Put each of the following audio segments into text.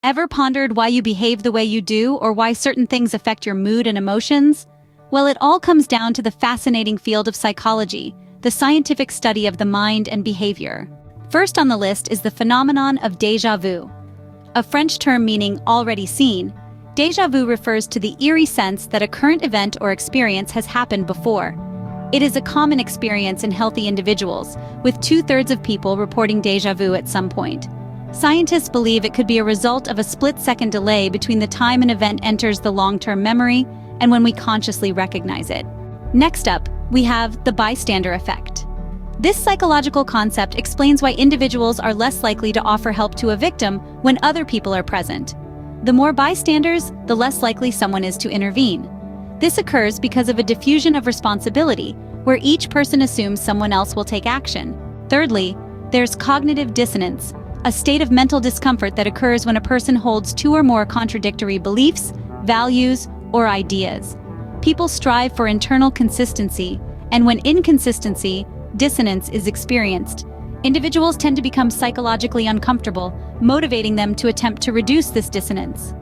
Ever pondered why you behave the way you do or why certain things affect your mood and emotions? Well, it all comes down to the fascinating field of psychology, the scientific study of the mind and behavior. First on the list is the phenomenon of déjà vu. A French term meaning already seen, déjà vu refers to the eerie sense that a current event or experience has happened before. It is a common experience in healthy individuals, with 2/3 of people reporting déjà vu at some point. Scientists believe it could be a result of a split-second delay between the time an event enters the long-term memory and when we consciously recognize it. Next up, we have the bystander effect. This psychological concept explains why individuals are less likely to offer help to a victim when other people are present. The more bystanders, the less likely someone is to intervene. This occurs because of a diffusion of responsibility, where each person assumes someone else will take action. Thirdly, there's cognitive dissonance, a state of mental discomfort that occurs when a person holds two or more contradictory beliefs, values, or ideas. People strive for internal consistency, and when inconsistency, dissonance is experienced, individuals tend to become psychologically uncomfortable, motivating them to attempt to reduce this dissonance.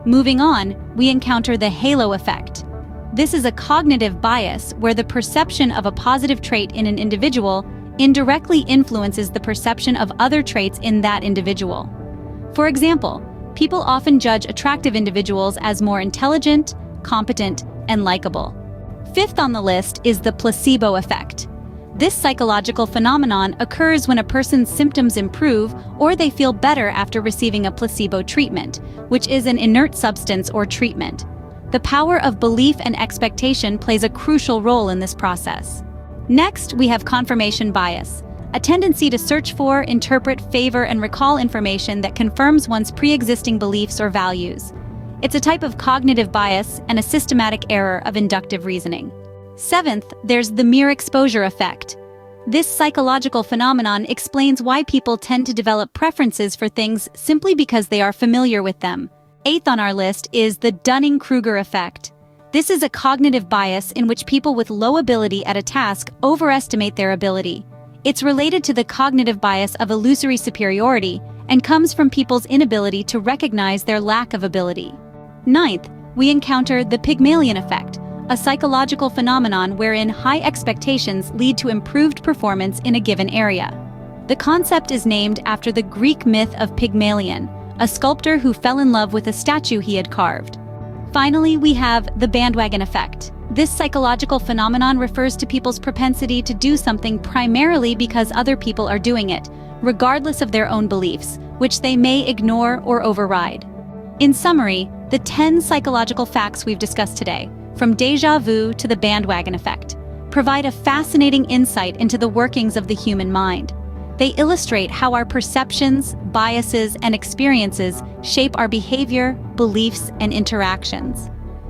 Moving on, we encounter the halo effect. This is a cognitive bias where the perception of a positive trait in an individual indirectly influences the perception of other traits in that individual. For example, people often judge attractive individuals as more intelligent, competent, and likable. Fifth on the list is the placebo effect. This psychological phenomenon occurs when a person's symptoms improve or they feel better after receiving a placebo treatment, which is an inert substance or treatment. The power of belief and expectation plays a crucial role in this process. Next, we have confirmation bias, a tendency to search for, interpret, favor, and recall information that confirms one's pre-existing beliefs or values. It's a type of cognitive bias and a systematic error of inductive reasoning. Seventh, there's the mere exposure effect. This psychological phenomenon explains why people tend to develop preferences for things simply because they are familiar with them. Eighth on our list is the Dunning-Kruger effect. This is a cognitive bias in which people with low ability at a task overestimate their ability. It's related to the cognitive bias of illusory superiority and comes from people's inability to recognize their lack of ability. Ninth, we encounter the Pygmalion effect, a psychological phenomenon wherein high expectations lead to improved performance in a given area. The concept is named after the Greek myth of Pygmalion, a sculptor who fell in love with a statue he had carved. Finally, we have the bandwagon effect. This psychological phenomenon refers to people's propensity to do something primarily because other people are doing it, regardless of their own beliefs, which they may ignore or override. In summary, the 10 psychological facts we've discussed today, from déjà vu to the bandwagon effect, provide a fascinating insight into the workings of the human mind. They illustrate how our perceptions, biases, and experiences shape our behavior, beliefs, and interactions.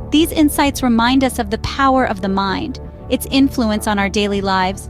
These insights remind us of the power of the mind, its influence on our daily lives,